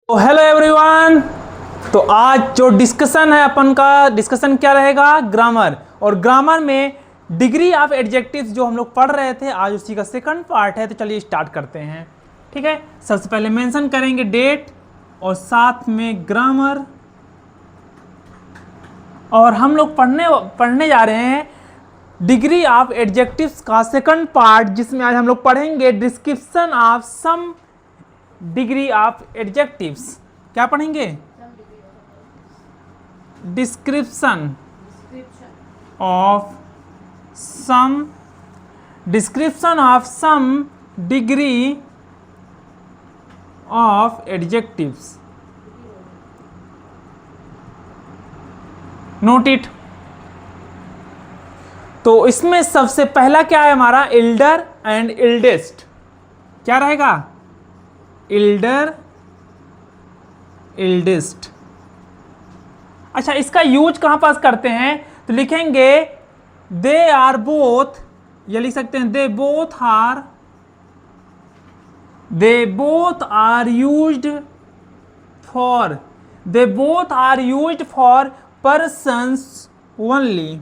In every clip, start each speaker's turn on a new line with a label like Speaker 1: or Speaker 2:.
Speaker 1: तो hello everyone. तो आज जो डिस्कशन है अपन का डिस्कशन क्या रहेगा, ग्रामर। और ग्रामर में डिग्री ऑफ एडजेक्टिव्स जो हम लोग पढ़ रहे थे, आज उसी का सेकंड पार्ट है। तो चलिए स्टार्ट करते हैं। ठीक है, सबसे पहले मेंशन करेंगे डेट और साथ में ग्रामर। और हम लोग पढ़ने जा रहे हैं डिग्री ऑफ एडजेक्टिव्स का सेकंड पार्ट, जिसमें आज हम लोग पढ़ेंगे description of some degree of adjectives. क्या पढ़ेंगे? Description of some degree of adjectives. Note it. तो इसमें सबसे पहला क्या है हमारा, एल्डर एंड एल्डेस्ट। क्या रहेगा? Elder eldest. अच्छा, इसका यूज कहां पास करते हैं? तो लिखेंगे दे आर बोथ, या लिख सकते हैं they both are used for persons only.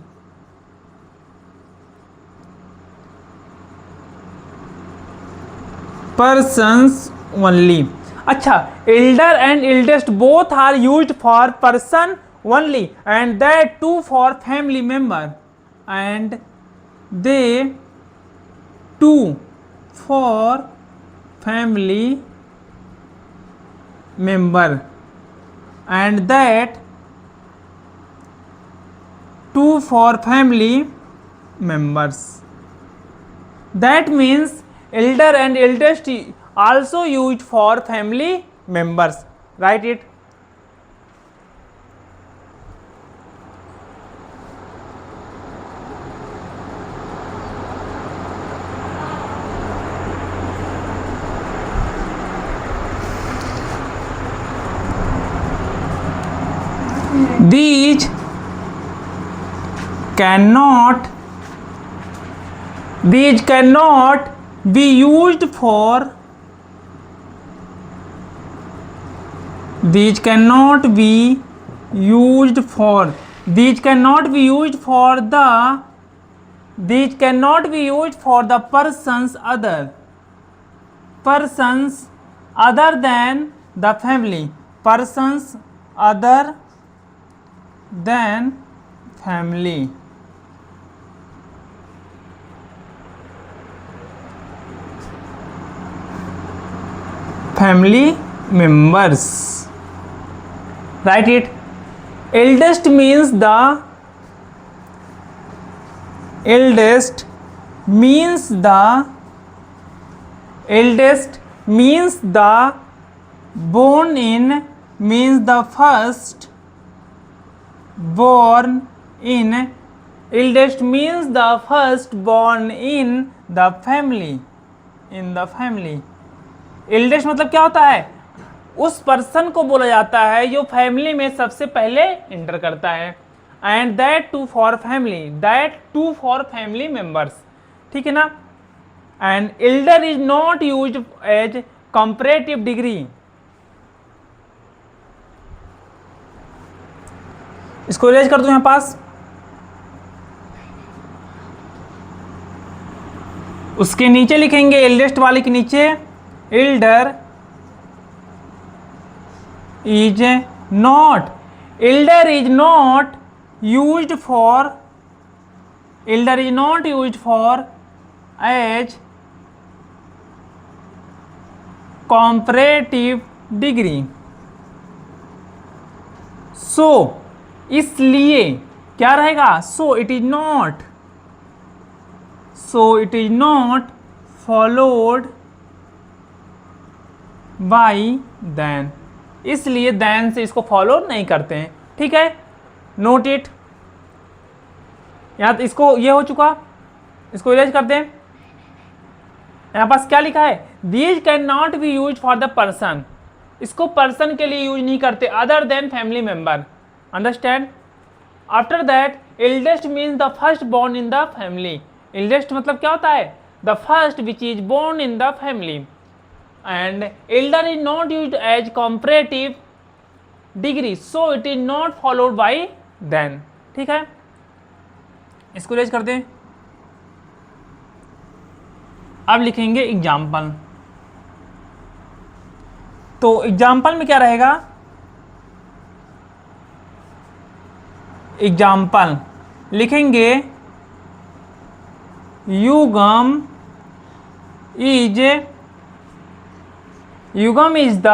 Speaker 1: Persons only. अच्छा, elder and eldest both are used for person only and that too for family member, and they too for family member, and that too for family members. That means elder and eldest also used for family members. Write it. These cannot be used for the persons other than the family. Persons other than family. Family members. Write it. Eldest means the born in, means the first born in. Eldest means the first born in the family. Eldest मतलब क्या होता है? उस person को बोला जाता है जो फैमिली में सबसे पहले एंटर करता है। And that too for family members. ठीक है ना? And elder is not used as comparative degree. इसको इरेज कर दूं यहां पास। उसके नीचे लिखेंगे, एल्डेस्ट वाले के नीचे, elder is not used for as comparative degree. So इसलिए क्या रहेगा? so it is not followed by than. इसलिए देन से इसको फॉलो नहीं करते हैं। ठीक है, नोट इट। यहां इसको ये हो चुका, इसको इरेज कर दें। यहां पास क्या लिखा है? These can not be use for the person. इसको पर्सन के लिए यूज नहीं करते, other than family member. Understand? After that eldest means the first born in the family. Eldest मतलब क्या होता है? The first which is born in the family. and elder is not used as comparative degree, so it is not followed by then. ठीक है, इसको raise कर दें. अब लिखेंगे एग्जाम्पल. तो एग्जाम्पल में क्या रहेगा? एग्जाम्पल लिखेंगे Yugam is the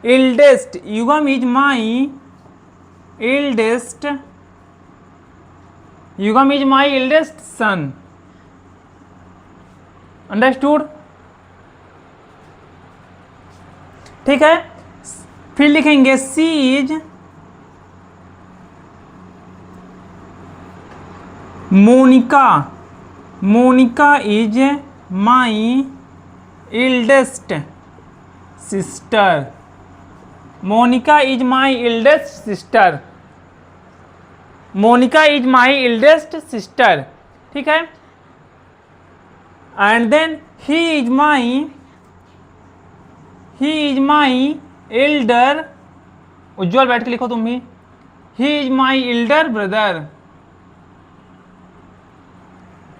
Speaker 1: eldest. Yugam is my eldest. Yugam is my eldest son. Understood? ठीक है, फिर लिखेंगे she is Monica. Monica is my eldest sister. Monica is my eldest sister. Monica is my eldest sister. ठीक है, and then he is my elder. Ujjwal बैठ के लिखो तुम भी. He is my elder brother.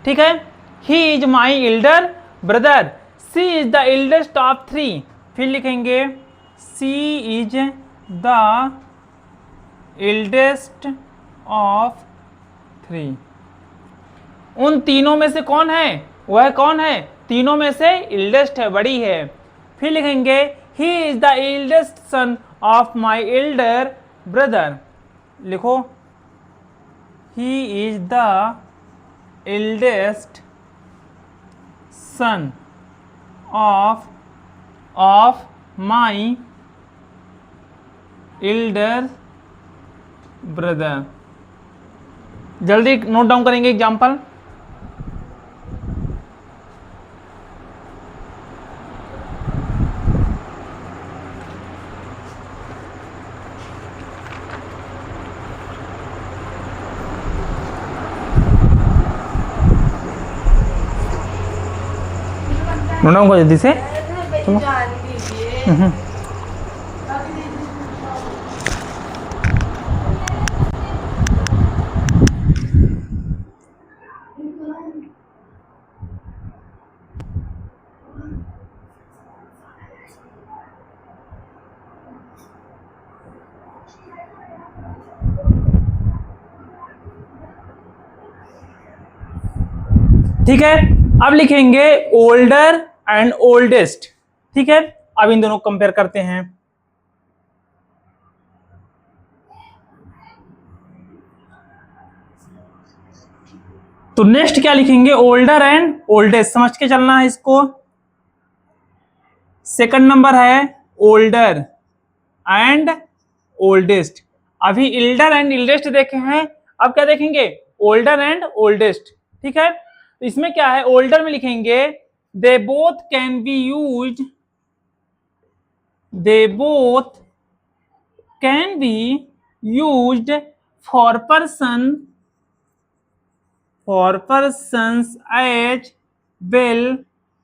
Speaker 1: ठीक है, he is my elder brother. She is the eldest of 3. फिर लिखेंगे she is the eldest of 3. उन तीनों में से कौन है? वह कौन है? तीनों में से एल्डेस्ट है, बड़ी है. फिर लिखेंगे he is the eldest son of my elder brother. लिखो he is the eldest son of my elder brother. जल्दी नोट डाउन करेंगे एग्जाम्पल. नोट डाउन करो जल्दी से. चलो. ठीक है, अब लिखेंगे ओल्डर एंड ओल्डेस्ट. ठीक है, अब इन दोनों को कंपेयर करते हैं. तो नेक्स्ट क्या लिखेंगे? Older and oldest. समझ के चलना है इसको. सेकंड नंबर है ओल्डर एंड ओल्डेस्ट. अभी एल्डर एंड एल्डेस्ट देखे हैं, अब क्या देखेंगे? Older and oldest. ठीक है, तो इसमें क्या है? ओल्डर में लिखेंगे they both can be used. They both can be used for persons as well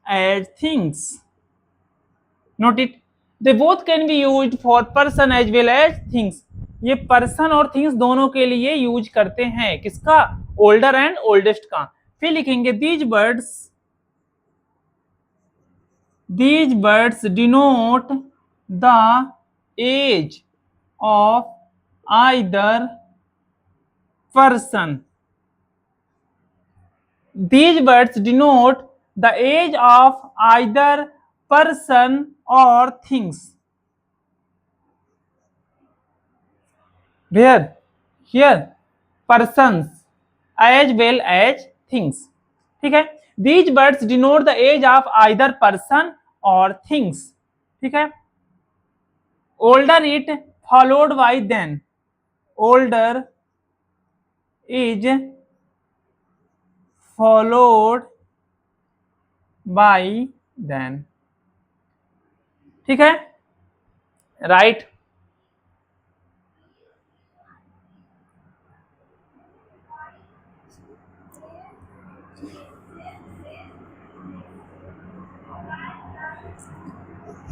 Speaker 1: as things. Note it. They both can be used for person as well as things. ये person और things दोनों के लिए use करते हैं. किसका? Older and oldest का. फिर लिखेंगे these birds denote the age of either person. These birds denote the age of either person or things. Here persons as well as things. ठीक है, these birds denote the age of either person or things. ठीक है, older it followed by then. Older is followed by then. ठीक है, right.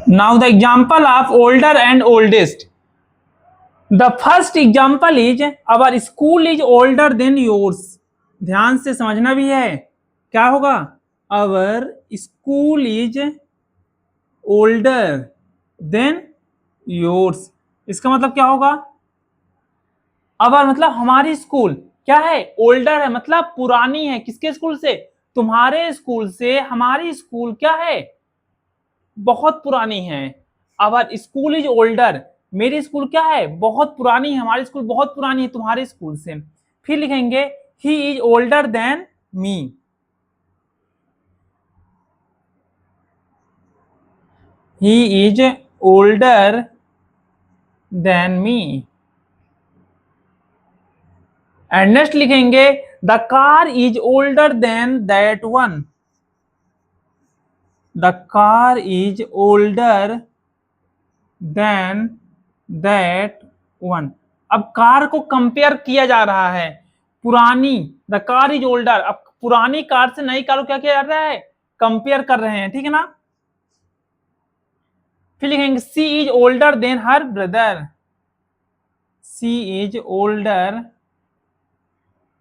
Speaker 1: Now the example of older and oldest. The first example is our school is older than yours. ध्यान से समझना भी है, क्या होगा? Our school is older than yours. इसका मतलब क्या होगा? अवर मतलब हमारी स्कूल क्या है? ओल्डर है, मतलब पुरानी है। किसके स्कूल से? तुम्हारे स्कूल से हमारी स्कूल क्या है? बहुत पुरानी है। अवर स्कूल इज ओल्डर, मेरी स्कूल क्या है? बहुत पुरानी है। हमारी स्कूल बहुत पुरानी है तुम्हारी स्कूल से। फिर लिखेंगे he is older than me. He is older than me. And next लिखेंगे the car is older than that one. The car is older than that one. अब कार को कंपेयर किया जा रहा है, पुरानी, द कार इज ओल्डर। अब पुरानी कार से नई कार को क्या किया जा रहा है? कंपेयर कर रहे हैं, ठीक है ना? फिर लिखेंगे she is older than her brother. She is older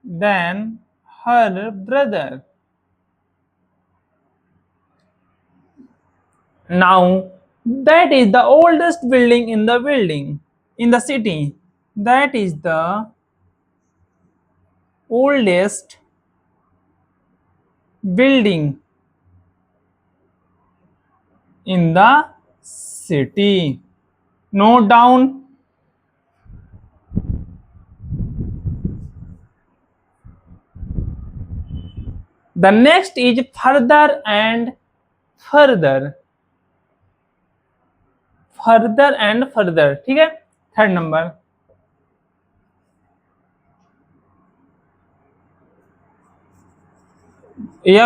Speaker 1: than her brother. Now that is the oldest building in the city. That is the oldest building in the city. Note down. The next is further and further. Further and further, ठीक है? Third number.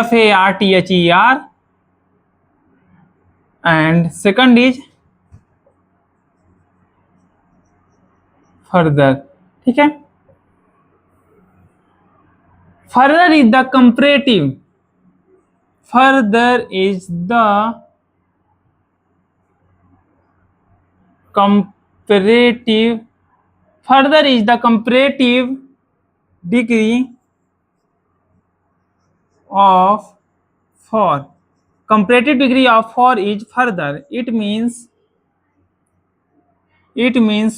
Speaker 1: FARTHER and second is further, ठीक है? Further is the comparative. Further is the comparative. Further is the comparative degree of for. Comparative degree of for is further. It means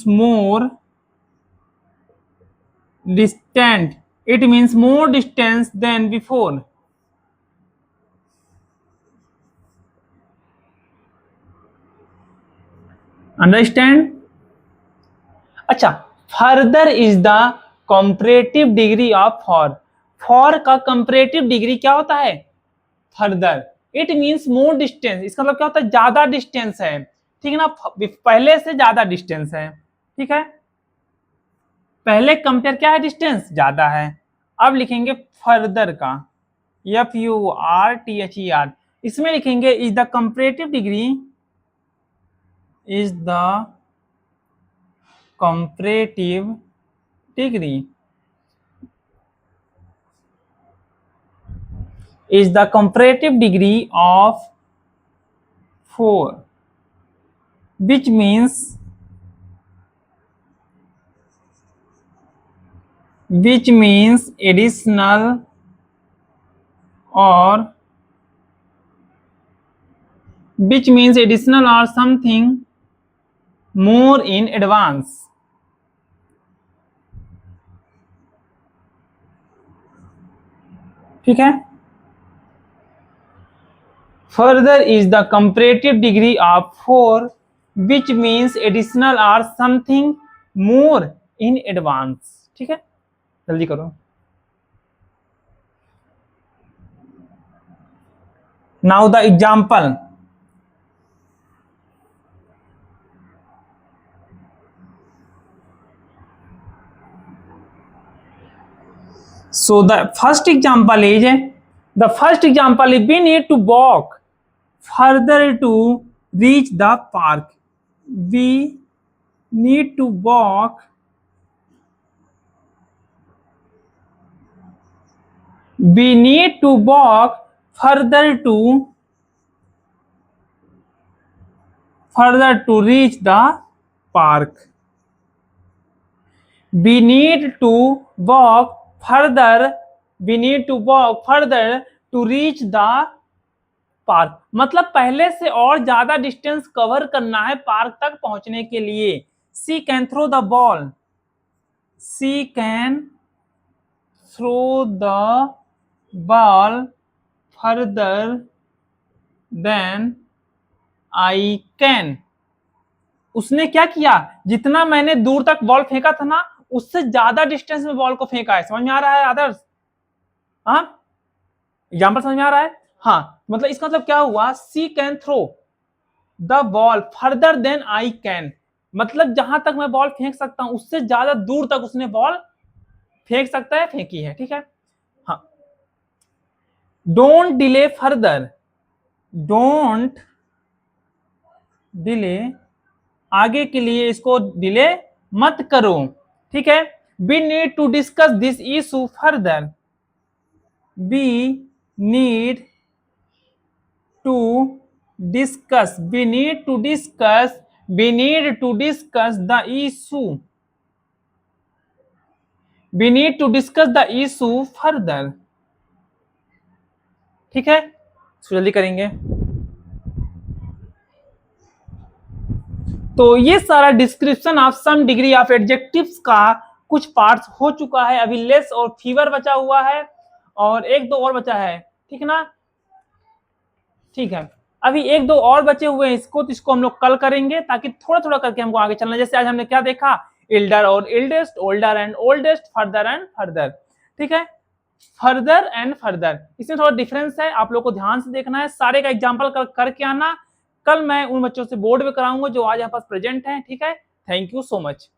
Speaker 1: more distant. It means more distance than before. Understand? अच्छा, further is the comparative degree of for. For का comparative degree क्या होता है? Further. It means more distance, इसका मतलब क्या होता है? ज्यादा डिस्टेंस है, ठीक है ना? पहले से ज्यादा डिस्टेंस है, ठीक है? पहले कंपेयर क्या है? डिस्टेंस ज्यादा है। अब लिखेंगे फर्दर का, FURTHER। इसमें लिखेंगे is the comparative degree, is the comparative degree, is the comparative degree of 4, which means additional or something more in advance. ठीक है? Further is the comparative degree of 4, which means additional or something more in advance. ठीक है? जल्दी करो। Now the example. So the first example is we need to walk further to reach the park. We need to walk further to further to reach the park. We need to walk further. We need to walk further to reach the park. मतलब पहले से और ज्यादा distance cover करना है park तक पहुंचने के लिए. She can throw the ball. She can throw the ball further than I can. उसने क्या किया, जितना मैंने दूर तक बॉल फेंका था ना, उससे ज्यादा डिस्टेंस में बॉल को फेंका है. समझ में आ रहा है आदर्श? हाँ, एग्जाम्पल समझ में आ रहा है? हाँ, मतलब इसका मतलब क्या हुआ, she can throw the ball further than I can. मतलब जहां तक मैं बॉल फेंक सकता हूं उससे ज्यादा दूर तक उसने बॉल फेंक सकता है, फेंकी है. ठीक है. हाँ, don't delay further. Don't delay, आगे के लिए इसको डिले मत करो. ठीक है. We need to discuss this issue further. We need to discuss. We need to discuss. We need to discuss the issue. We need to discuss the issue further. ठीक है, जल्दी करेंगे. तो ये सारा description of some degree of adjectives का कुछ parts हो चुका है. अभी लेस और फीवर बचा हुआ है और एक दो और बचा है. ठीक है ना? ठीक है, अभी एक दो और बचे हुए हैं. इसको हम लोग कल करेंगे ताकि थोड़ा थोड़ा करके हमको आगे चलना. जैसे आज हमने क्या देखा, एल्डर और eldest, older and oldest, further and further. ठीक है, फर्दर एंड फर्दर, इसमें थोड़ा डिफरेंस है, आप लोग को ध्यान से देखना है. सारे का एग्जाम्पल करके आना. कल मैं उन बच्चों से बोर्ड पे कराऊंगा जो आज यहाँ पास प्रेजेंट हैं. ठीक है, थैंक यू सो मच.